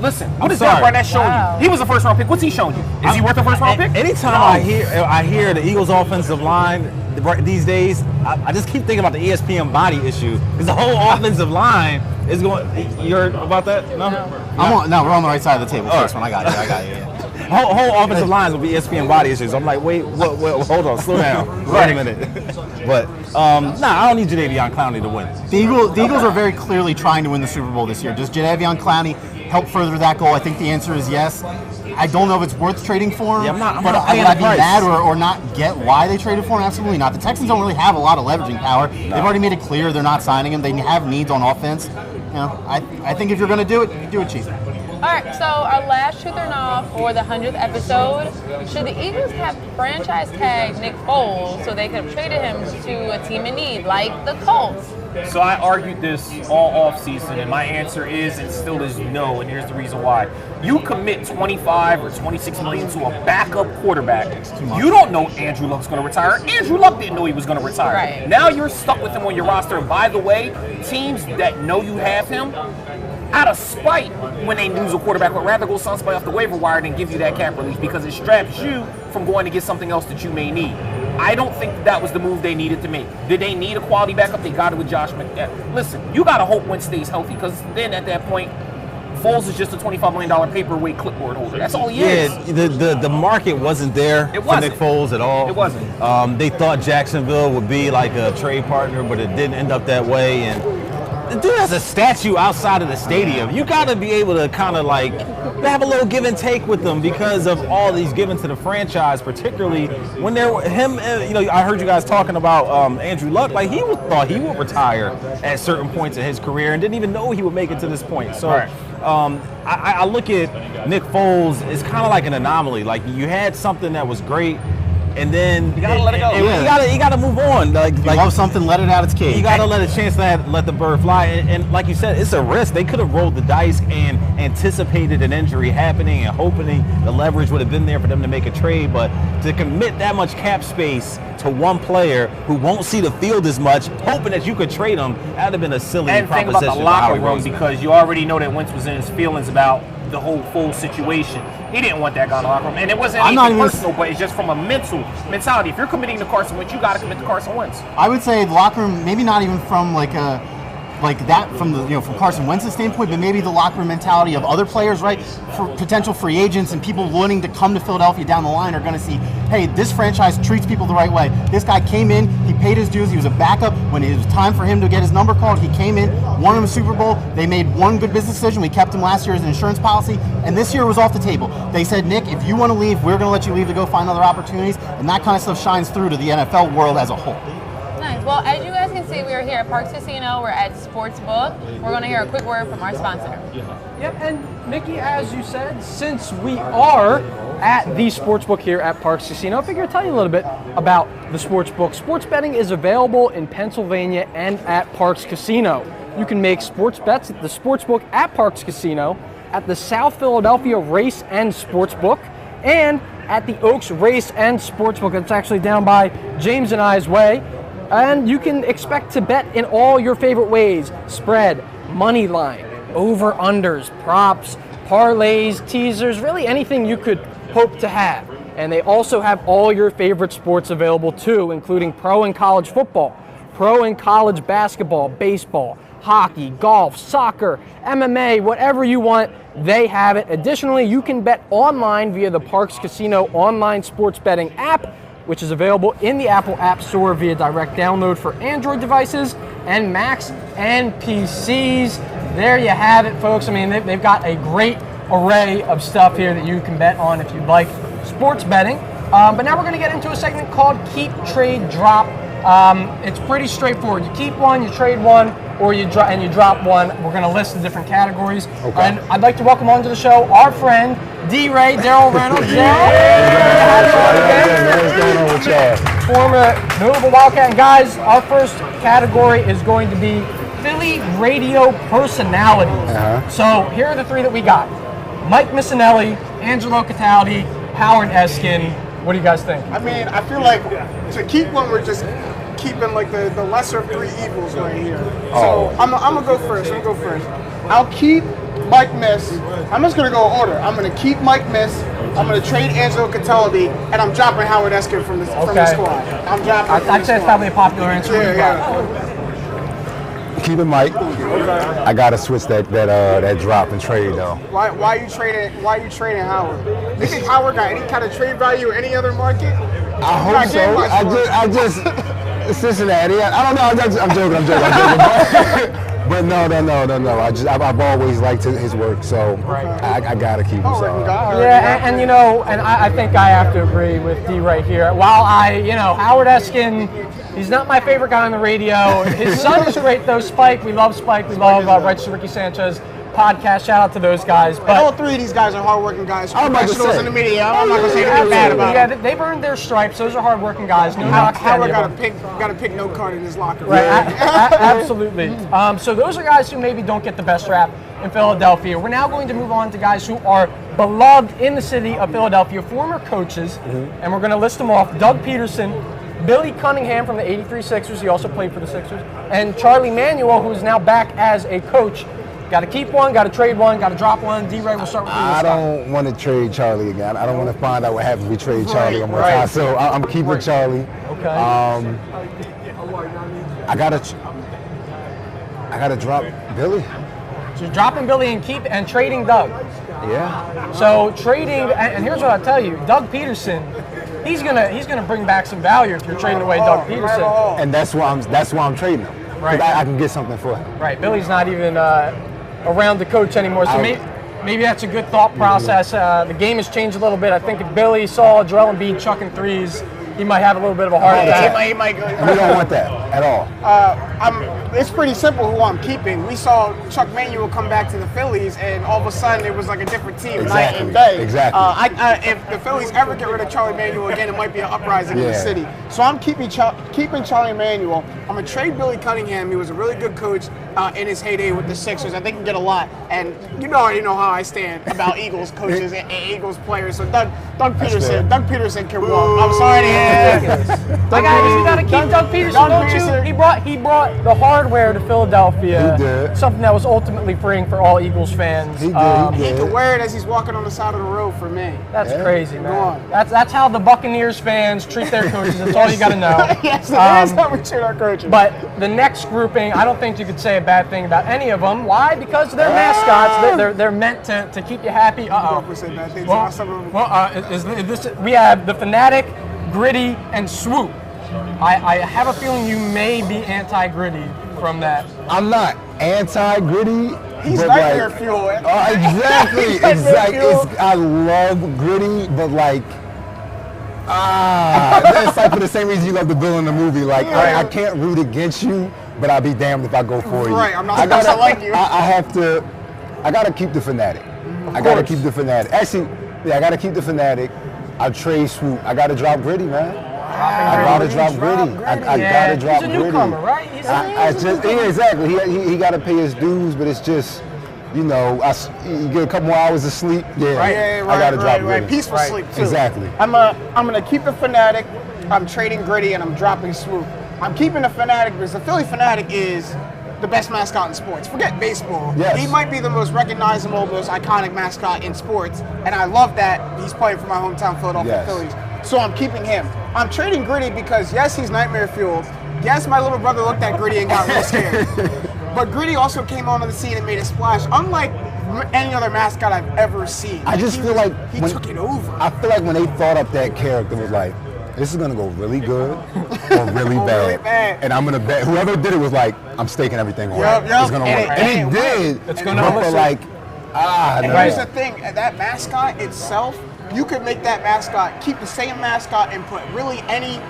S1: listen, what is Derek Barnett showing you? He was a first-round pick. What's he showing you? Is he worth a first-round pick?
S11: Anytime I hear the Eagles' offensive line these days, I just keep thinking about the ESPN body issue because the whole offensive line is going. You heard about that? No.
S5: No, we're on the right side of the table. First one, I got you. Yeah.
S11: Whole offensive lines will be ESPN body issues. I'm like, wait, what, hold on, slow down. Wait a minute. But I don't need Jadeveon Clowney to win.
S5: The Eagles are very clearly trying to win the Super Bowl this year. Does Jadeveon Clowney help further that goal? I think the answer is yes. I don't know if it's worth trading for him.
S11: Yeah, I'm not
S5: would I be mad or not get why they traded for him? Absolutely not. The Texans don't really have a lot of leveraging power. No. They've already made it clear they're not signing him. They have needs on offense. I think if you're going to do it, do it cheap.
S4: All right, so our last truth or no for the 100th episode. Should the Eagles have franchise tagged Nick Foles so they could have traded him to a team in need, like the Colts?
S1: So I argued this all offseason, and my answer is and still is no, and here's the reason why. You commit $25 or $26 million to a backup quarterback. You don't know Andrew Luck's going to retire. Andrew Luck didn't know he was going to retire.
S4: Right.
S1: Now you're stuck with him on your roster. And by the way, teams that know you have him, out of spite, when they lose a quarterback, would rather go somebody off the waiver wire than give you that cap release because it straps you from going to get something else that you may need. I don't think that was the move they needed to make. Did they need a quality backup? They got it with Josh McDaniels. Listen, you got to hope Wentz stays healthy because then at that point, Foles is just a $25 million paperweight clipboard holder. That's all he is.
S11: Yeah, the market wasn't there for Nick Foles at all.
S1: It wasn't.
S11: They thought Jacksonville would be like a trade partner, but it didn't end up that way. And the dude has a statue outside of the stadium. You got to be able to kind of like have a little give and take with them because of all these given to the franchise, particularly when they're him. You know, I heard you guys talking about Andrew Luck. Like thought he would retire at certain points in his career and didn't even know he would make it to this point. So I look at Nick Foles as kind of like an anomaly. Like you had something that was great. And then
S1: you gotta let it go.
S11: You gotta move on. Like
S5: love something, let it out its cage.
S11: You gotta let a chance to let the bird fly. And like you said, it's a risk. They could have rolled the dice and anticipated an injury happening and hoping the leverage would have been there for them to make a trade. But to commit that much cap space to one player who won't see the field as much, hoping that you could trade him, that'd have been a silly
S1: and
S11: proposition.
S1: And think about the locker room because you already know that Wentz was in his feelings about the whole full situation. He didn't want that guy in the locker room. And it wasn't anything personal, but it's just from a mentality. If you're committing to Carson Wentz, you got to commit to Carson Wentz.
S5: I would say the locker room, maybe not even from from Carson Wentz's standpoint, but maybe the locker room mentality of other players, right? For potential free agents and people wanting to come to Philadelphia down the line are going to see, hey, this franchise treats people the right way. This guy came in, he paid his dues, he was a backup. When it was time for him to get his number called, he came in, won him a Super Bowl. They made one good business decision. We kept him last year as an insurance policy, and this year was off the table. They said, Nick, if you want to leave, we're going to let you leave to go find other opportunities, and that kind of stuff shines through to the NFL world as a whole.
S4: Nice. Well, as you guys can see, we are here at Parx Casino. We're at Sportsbook. We're going to hear a quick word from our sponsor.
S3: Yep, and Mickey, as you said, since we are at the Sportsbook here at Parx Casino, I figure I'd tell you a little bit about the Sportsbook. Sports betting is available in Pennsylvania and at Parx Casino. You can make sports bets at the Sportsbook at Parx Casino, at the South Philadelphia Race and Sportsbook, and at the Oaks Race and Sportsbook. It's actually down by James and I's way. And you can expect to bet in all your favorite ways: spread, money line, over-unders, props, parlays, teasers, really anything you could hope to have. And they also have all your favorite sports available too, including pro and college football, pro and college basketball, baseball, hockey, golf, soccer, MMA, whatever you want, they have it. Additionally, you can bet online via the Parx Casino online sports betting app, which is available in the Apple App Store via direct download for Android devices and Macs and PCs. There you have it, folks. I mean, they've got a great array of stuff here that you can bet on if you like sports betting. But now we're going to get into a segment called Keep, Trade, Drop. It's pretty straightforward. You keep one, you trade one, or you drop one. We're going to list the different categories. Okay. And I'd like to welcome onto the show our friend D.Rey, Darryl Reynolds. Former notable Wildcat. And guys, our first category is going to be Philly radio personalities. So here are the three that we got: Mike Missinelli, Angelo Cataldi, Howard Eskin. What do you guys think?
S6: I mean, I feel like to keep one, we're just keeping like the lesser of three evils right here. So I'm gonna go first. I'll keep Mike Miss. I'm just gonna go order. I'm gonna keep Mike Miss. I'm gonna trade Angelo Cataldi, and I'm dropping Howard Eskin from the squad. I'm dropping.
S3: I'd say it's probably a popular answer.
S12: Keeping Mike. I gotta switch that drop and trade though.
S6: Why are you trading Howard? You think Howard got any kind of trade value in any other market?
S12: I hope so. I just Cincinnati. I don't know. I'm joking. But no. I've always liked his work, so I gotta keep him.
S3: Yeah, and you know, and I think I have to agree with D-Rey here. While Howard Eskin, he's not my favorite guy on the radio. His son is great though. Spike, we love Spike. We love Righteous Ricky Sanchez podcast. Shout out to those guys. But
S6: all three of these guys are hardworking guys, professionals in the media. I'm not gonna say anything bad about them.
S3: Yeah, they've earned their stripes. Those are hardworking guys. No
S6: Howard got a pick no card in his locker room.
S3: Right, absolutely. So those are guys who maybe don't get the best rap in Philadelphia. We're now going to move on to guys who are beloved in the city of Philadelphia, former coaches, and we're going to list them off: Doug Peterson, Billy Cunningham from the '83 Sixers. He also played for the Sixers, and Charlie Manuel, who is now back as a coach. Got to keep one, got to trade one, got to drop one. D-Rey, we'll start with you.
S12: I don't want to trade Charlie again. I don't want to find out what happens if we trade Charlie one more time. So I'm keeping Charlie.
S3: Okay.
S12: I gotta drop Billy.
S3: So you're dropping Billy and trading Doug.
S12: Yeah.
S3: So trading, and here's what I'll tell you: Doug Peterson, he's gonna bring back some value if you're trading away Doug Peterson.
S12: And that's why I'm trading him. Right. I can get something for him.
S3: Right. Billy's not even around the coach anymore, so maybe that's a good thought process. The game has changed a little bit. I think if Billy saw Joel Embiid chucking threes, he might have a little bit of a heart attack.
S6: He might go.
S12: We don't want that at all.
S6: It's pretty simple who I'm keeping. We saw Chuck Manuel come back to the Phillies, and all of a sudden it was like a different team night and day.
S12: Exactly.
S6: If the Phillies ever get rid of Charlie Manuel again, it might be an uprising in the city. So I'm keeping Charlie Manuel. I'm going to trade Billy Cunningham. He was a really good coach in his heyday with the Sixers. I think he can get a lot. And you already know how I stand about Eagles coaches and Eagles players. So Doug Peterson can walk. I'm sorry to hear.
S3: My guys, you got to keep Doug Peterson, don't you? He brought the hardware to Philadelphia.
S12: He did.
S3: Something that was ultimately freeing for all Eagles fans.
S12: He did.
S6: He can wear it as he's walking on the side of the road for me.
S3: That's crazy, man. That's how the Buccaneers fans treat their coaches. That's all you got to know.
S6: Yes, that's how we treat our coaches.
S3: But the next grouping, I don't think you could say a bad thing about any of them. Why? Because they're mascots. They're meant to keep you happy. We have the Fanatic, Gritty, and Swoop. I have a feeling you may be anti-Gritty from that.
S12: I'm not anti-Gritty.
S6: He's nightmare fuel.
S12: Exactly. I love Gritty, but it's like for the same reason you love the villain in the movie. I can't root against you, but I'll be damned if I go for you.
S6: Right, I'm not supposed to like you.
S12: I gotta keep the Fanatic. I gotta keep the Fanatic. Actually, I gotta keep the Fanatic. I'll trade Swoop. I gotta drop Gritty, man. I gotta drop Gritty. I gotta drop Gritty.
S3: He's a newcomer, right?
S12: Exactly. He gotta pay his dues, but it's just, you get a couple more hours of sleep. I gotta drop Gritty.
S6: Peaceful sleep too.
S12: Exactly.
S6: I'm gonna keep the Fanatic. I'm trading Gritty and I'm dropping Swoop. I'm keeping the Fanatic because the Philly Fanatic is the best mascot in sports. Forget baseball.
S12: Yes.
S6: He might be the most recognizable, most iconic mascot in sports, and I love that he's playing for my hometown Philadelphia Phillies. So I'm keeping him. I'm trading Gritty because yes, he's nightmare fueled. Yes, my little brother looked at Gritty and got real scared. But Gritty also came onto the scene and made a splash, unlike any other mascot I've ever seen.
S12: I just feel like
S6: he took it over.
S12: I feel like when they thought up that character, it was like, this is gonna go really good or really bad.
S6: Really bad.
S12: And I'm gonna bet whoever did it was like, I'm staking everything on it. It's gonna work. And it did.
S3: It's gonna
S12: work.
S6: Here's the thing, that mascot itself, you could make that mascot, keep the same mascot and put really any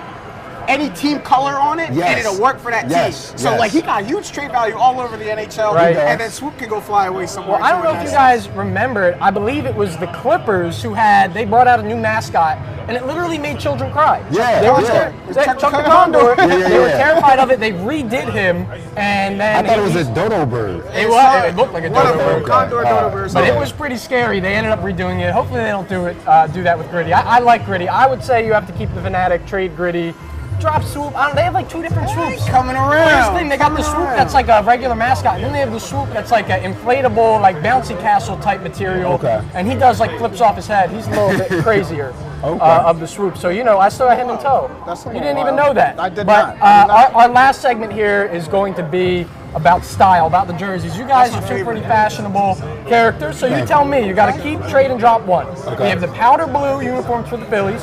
S6: team color on it, and it'll work for that team. So he got huge trade value all over the NHL, and then Swoop can go fly away somewhere.
S3: Well, I don't know if you guys remember it. I believe it was the Clippers they brought out a new mascot, and it literally made children cry. Chuck the Condor. They were terrified of it. They redid him, and then
S12: I thought it was a dodo bird.
S3: It looked like a dodo bird.
S6: Condor, dodo bird.
S3: But it was pretty scary. They ended up redoing it. Hopefully they don't do that with Gritty. I like Gritty. I would say you have to keep the Fanatic, trade Gritty. Drop Swoop. They have like two different swoops.
S6: Coming around.
S3: Here's the thing, they got the swoop that's like a regular mascot, and then they have the swoop that's like an inflatable, like bouncy castle type material.
S12: Okay.
S3: And he does like flips off his head. He's a little bit crazier of the swoop. So I still got him in tow. You didn't even know that.
S6: I did
S3: not. Our last segment here is going to be about style, about the jerseys. You guys are two pretty fashionable characters, so you tell me. You got to keep, trade, and drop one. We have the powder blue uniforms for the Phillies,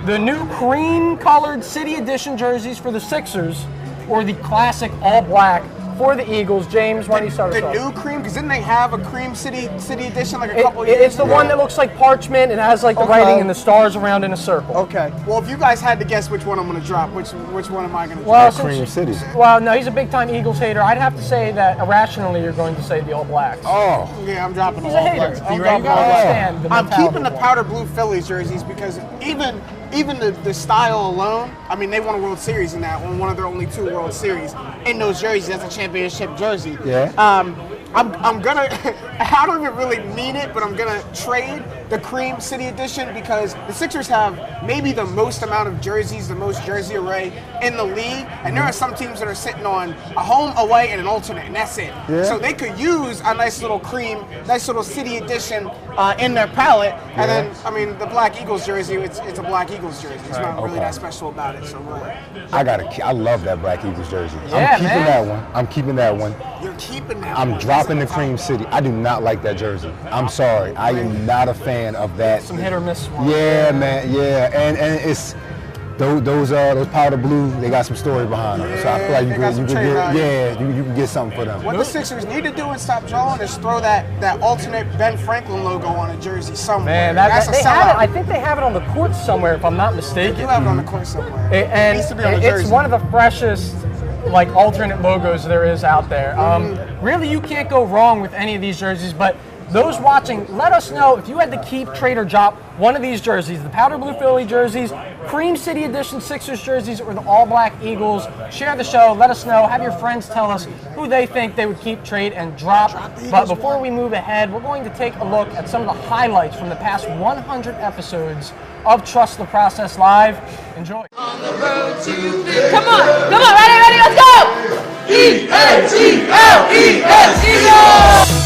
S3: the new cream-colored City Edition jerseys for the Sixers, or the classic all-black for the Eagles. James, why don't you start us off?
S6: The new cream, because didn't they have a cream City Edition like a couple years ago?
S3: It's the one that looks like parchment. It has like the writing and the stars around in a circle.
S6: Okay. Well, if you guys had to guess which one I'm going to drop, which one am I going to drop?
S12: Cream City.
S3: Well, no, he's a big-time Eagles hater. I'd have to say that irrationally you're going to say the all-blacks.
S12: Oh.
S6: Yeah, I'm dropping
S3: He's
S6: the
S3: a hater.
S6: all-blacks.
S3: You gotta understand the
S6: I'm
S3: mentality.
S6: keeping the powder blue Phillies jerseys because even the style alone, I mean, they won a World Series in that one, one of their only 2 World Series in those jerseys. That's a championship jersey.
S12: Yeah.
S6: I'm gonna, I don't even really mean it, but I'm gonna trade the cream City Edition because the Sixers have maybe the most amount of jerseys, the most jersey array in the league, and there are some teams that are sitting on a home, away, and an alternate, and that's it.
S12: Yeah.
S6: So they could use a nice little cream, nice little City Edition in their palette, and then, I mean, the Black Eagles jersey, it's a Black Eagles jersey. It's not really that special about it, so
S12: I love that Black Eagles jersey.
S3: Yeah,
S12: I'm keeping that one.
S6: You're keeping that
S12: I'm
S6: one.
S12: dropping the cream City. I do not like that jersey. I'm sorry. I am not a fan of that.
S3: Some hit or miss ones.
S12: Yeah, man. Yeah, and it's those powder blue, they got some story behind them. So I feel like you can get something for them.
S6: What the Sixers need to do and stop drawing is throw that alternate Ben Franklin logo on a jersey somewhere.
S3: Man, they have it. I think they have it on the court somewhere, if I'm not mistaken.
S6: They do have it on the court somewhere.
S3: And
S6: it needs to be on the jersey.
S3: It's one of the freshest, like, alternate logos there is out there. Really, you can't go wrong with any of these jerseys, but those watching, let us know if you had to keep, trade, or drop one of these jerseys, the powder blue Philly jerseys, Cream City Edition Sixers jerseys, or the all black Eagles. Share the show, let us know, have your friends tell us who they think they would keep, trade, and drop. But before we move ahead, we're going to take a look at some of the highlights from the past 100 episodes of Trust the Process Live. Enjoy.
S4: On the road to victory. Come on, ready, let's go! E-A-T-L-E-S, Eagles!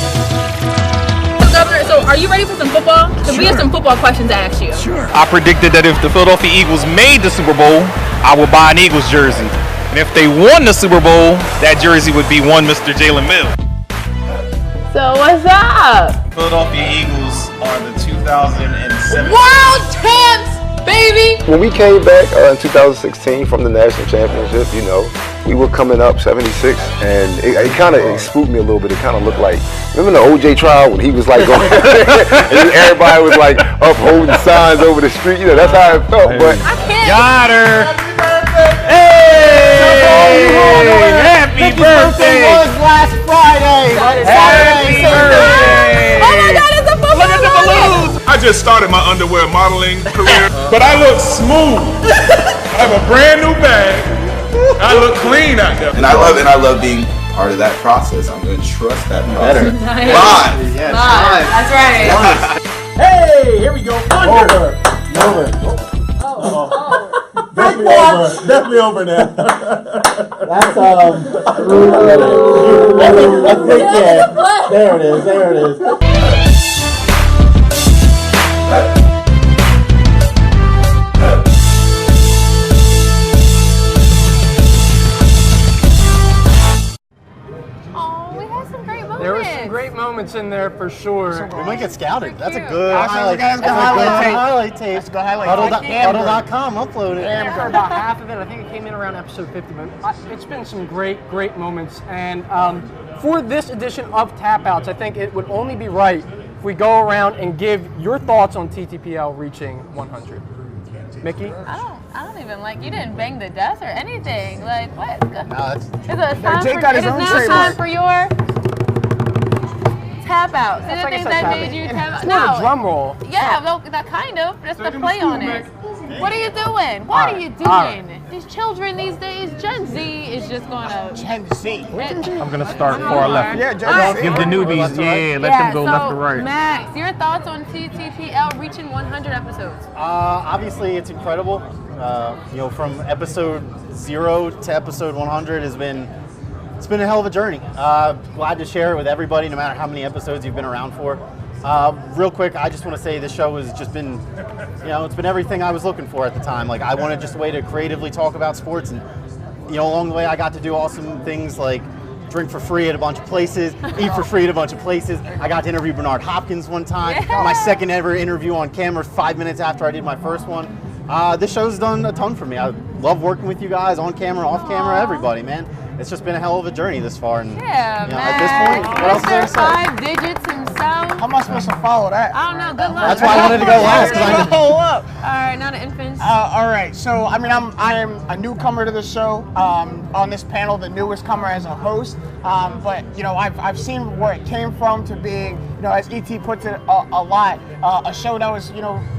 S4: Governor, so are you ready for some football? Because we have some football questions to ask you.
S7: Sure. I predicted that if the Philadelphia Eagles made the Super Bowl, I would buy an Eagles jersey. And if they won the Super Bowl, that jersey would be one Mr. Jalen Mills.
S4: So what's up?
S7: Philadelphia Eagles are the 2007
S4: World champs, baby!
S12: When we came back in 2016 from the national championship, you know, we were coming up 76, and it kind of spooked me a little bit. It kind of looked like, remember the OJ trial when he was like going, and everybody was like up holding signs over the street. You know, that's how it felt. But
S4: I can't.
S7: got her. Hey! Happy birthday!
S5: Was last Friday.
S7: Happy birthday!
S4: Oh my God, it's a football!
S7: Look at the balloons!
S13: I just started my underwear modeling career, but I look smooth. I have a brand new bag. I look clean out there.
S14: And I love being part of that process. I'm going to trust that process.
S4: Nice.
S14: Live.
S4: Yes, live. That's right.
S5: Hey, here we go. Over.
S12: Definitely over now.
S5: That's I think yeah. There it is.
S3: There were some great moments in there for sure.
S5: We might get scouted. That's a
S3: Cute.
S5: good highlight.
S3: Highlight tape.
S5: Let's go Huddle.com upload it.
S3: Yeah, for about half of it. I think it came in around episode 50. But it's been some great moments. And for this edition of Tap Outs, I think it would only be right if we go around and give your thoughts on TTPL reaching 100. Mickey?
S4: I don't even you didn't bang the desk or anything. Like, what?
S5: No,
S4: it is now time for your tap out. See the things that made you tap out?
S3: It's not a drum roll.
S4: Yeah, well, that kind of. That's the play on it. What are you doing? What are you doing? These children these days, Gen Z is just going to...
S6: Gen Z.
S1: I'm going to start far left.
S6: Yeah, Gen Z.
S1: Give the newbies, let them go left to right.
S4: Max, your thoughts on TTPL reaching 100 episodes?
S5: Obviously, it's incredible. From episode 0 to episode 100 it's been a hell of a journey. Glad to share it with everybody, no matter how many episodes you've been around for. Real quick, I just want to say this show has just been, it's been everything I was looking for at the time. Like, I wanted just a way to creatively talk about sports, and along the way I got to do awesome things like drink for free at a bunch of places, eat for free at a bunch of places. I got to interview Bernard Hopkins one time.
S4: Yeah.
S5: My second ever interview on camera 5 minutes after I did my first one. This show's done a ton for me. I love working with you guys, on camera, off camera, everybody, man. It's just been a hell of a journey this far. And
S4: yeah, man.
S5: At this point, what else is there to say?
S4: 5 digits himself.
S6: How am I supposed to follow that?
S4: I don't know. Good luck.
S5: That's why I wanted to go last, because I know.
S6: Up.
S4: All right, now the infants.
S6: All right, so I am a newcomer to the show. On this panel, the newest comer as a host. But I've seen where it came from to being, as ET puts it a lot, a show that was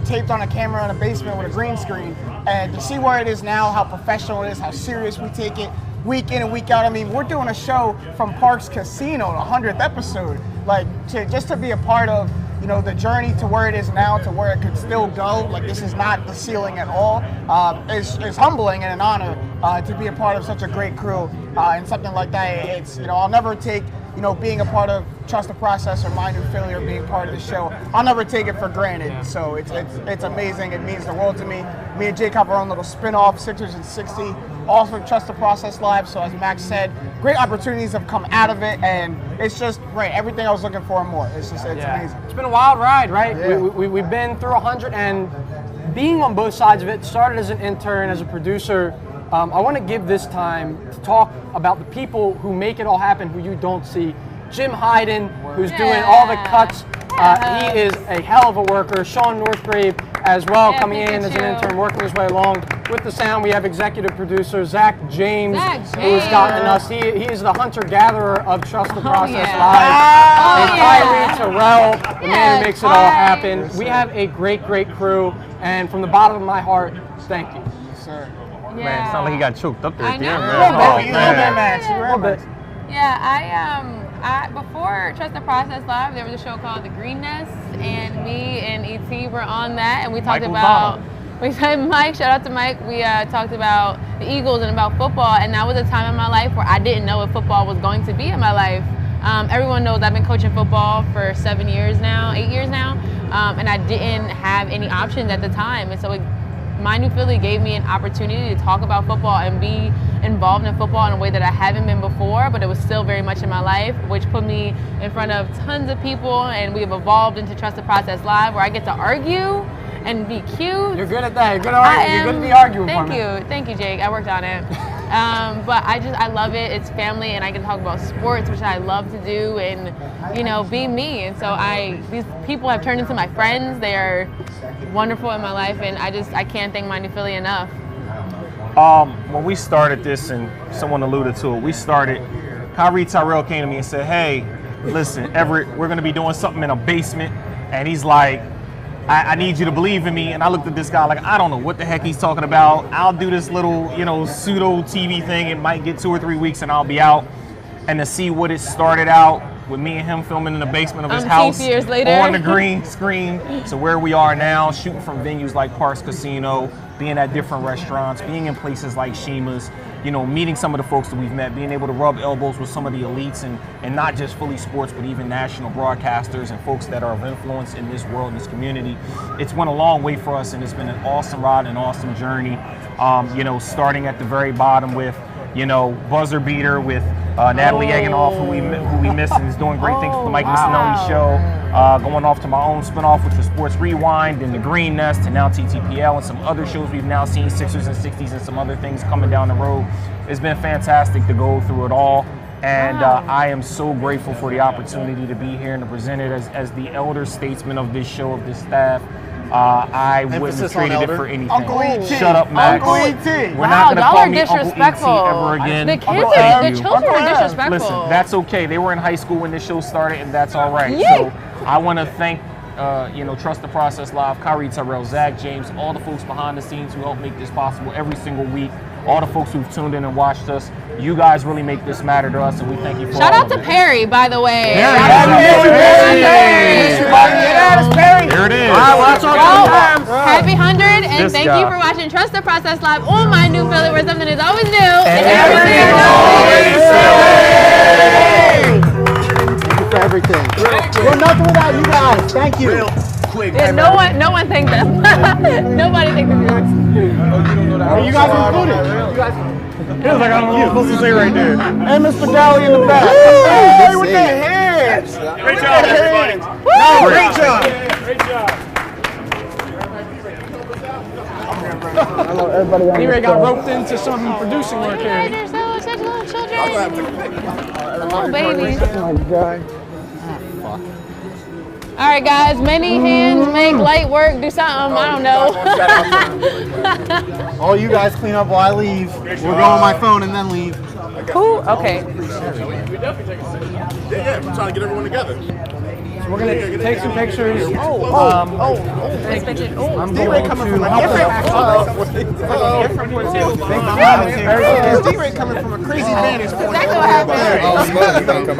S6: taped on a camera in a basement with a green screen, and to see where it is now, how professional it is, how serious we take it. Week in and week out. We're doing a show from Parx Casino, the 100th episode. Just to be a part of, the journey to where it is now, to where it could still go. This is not the ceiling at all. Is humbling and an honor to be a part of such a great crew and something like that. It's I'll never take being a part of Trust the Process or My New Philly or being part of the show. I'll never take it for granted. Yeah. So it's amazing. It means the world to me. Me and Jake have our own little spin-off, Sixers in 60, also Trust the Process Live. So as Max said, great opportunities have come out of it, and it's just great. Everything I was looking for and more. It's amazing.
S3: It's been a wild ride, right? Yeah. We've been through 100, and being on both sides of it, started as an intern, as a producer, I want to give this time to talk about the people who make it all happen, who you don't see. Jim Heiden, who's doing all the cuts. He is a hell of a worker. Sean Northgrave as well, coming in as an intern, working his way along with the sound. We have executive producer Zack James, who's gotten us. He is the hunter-gatherer of Trust the Process Live. And Kyree Terrell, the man who makes it all happen. We have a great crew, and from the bottom of my heart, thank you.
S6: Yes, sir.
S1: Man, it sounds like he got choked up there at the end,
S3: man.
S4: Yeah, before Trust the Process Live, there was a show called The Green Nest, and me and E.T. were on that, and we talked about, Mike, shout out to Mike, we talked about the Eagles and about football, and that was a time in my life where I didn't know if football was going to be in my life. Everyone knows I've been coaching football for 8 years now, and I didn't have any options at the time, and so My New Philly gave me an opportunity to talk about football and be involved in football in a way that I haven't been before, but it was still very much in my life, which put me in front of tons of people, and we've evolved into Trust the Process Live, where I get to argue and be cute.
S3: You're good at that. You're good at the arguing.
S4: Thank you, Jake. I worked on it. But I love it. It's family, and I can talk about sports, which I love to do, and be me. And so these people have turned into my friends. They are wonderful in my life, and I can't thank My New Philly enough.
S1: When we started this, and someone alluded to it, Kyree Terrell came to me and said, "Hey, listen, Everett, we're going to be doing something in a basement," and he's like, I need you to believe in me. And I looked at this guy like, I don't know what the heck he's talking about. I'll do this little, pseudo TV thing. It might get 2 or 3 weeks and I'll be out. And to see what it started out with me and him filming in the basement of his house
S4: years later.
S1: On the green screen. So where we are now, shooting from venues like Parx Casino, being at different restaurants, being in places like Shima's, meeting some of the folks that we've met, being able to rub elbows with some of the elites and not just Philly sports, but even national broadcasters and folks that are of influence in this world, in this community. It's went a long way for us, and it's been an awesome ride, an awesome journey. Starting at the very bottom with, buzzer beater with Natalie Eganoff, who we miss and is doing great things for the Mike Missinelli show. Going off to my own spinoff, which was Sports Rewind, and The Green Nest, and now TTPL, and some other shows we've now seen, Sixers and 60s, and some other things coming down the road. It's been fantastic to go through it all, and I am so grateful for the opportunity to be here and to present it as the elder statesman of this show, of this staff. I wouldn't have traded it for anything.
S6: Uncle E.T.
S1: Shut up, Max.
S6: Uncle E.T.
S1: We're not going to call me Uncle E.T.
S4: disrespectful.
S1: ever again.
S4: The children are disrespectful.
S1: Listen, that's okay. They were in high school when this show started, and that's all right.
S4: Yay.
S1: So I want to thank, Trust the Process Live, Kyree Terrell, Zack James, all the folks behind the scenes who help make this possible every single week, all the folks who've tuned in and watched us. You guys really make this matter to us, and we thank you for
S4: Shout out to Perry, by the way.
S1: Perry. Here it is.
S4: Happy 100, and thank you for watching Trust the Process Live on My New Philly, where something is always new and everything is always
S5: Thank you for everything. We're nothing without you guys. Thank you.
S6: Real quick.
S4: Yeah, no one thanked them. Nobody thanked them.
S5: You guys included. You guys.
S1: It was like, I don't know what I'm supposed to say right there.
S5: And Mr. Galli in the back.
S6: Hey, with the hands.
S1: Great job, everybody.
S6: No, great job.
S1: Great job.
S5: Hello, everybody.
S3: D.Rey got roped into some producing work
S4: You guys
S3: here.
S4: are such little children. Little babies.
S5: Oh my God.
S4: All right, guys. Many hands make light work. Do something. I don't know.
S5: All you guys clean up while I leave. We're going on my phone and then leave.
S4: Cool. Okay.
S9: Yeah, we're trying to get everyone together.
S3: So we're gonna take some pictures.
S4: Nice picture.
S3: I'm
S6: D.Rey
S3: going
S6: coming
S3: to
S6: from a different. D.Rey coming from a crazy vantage point.
S4: Exactly what happened.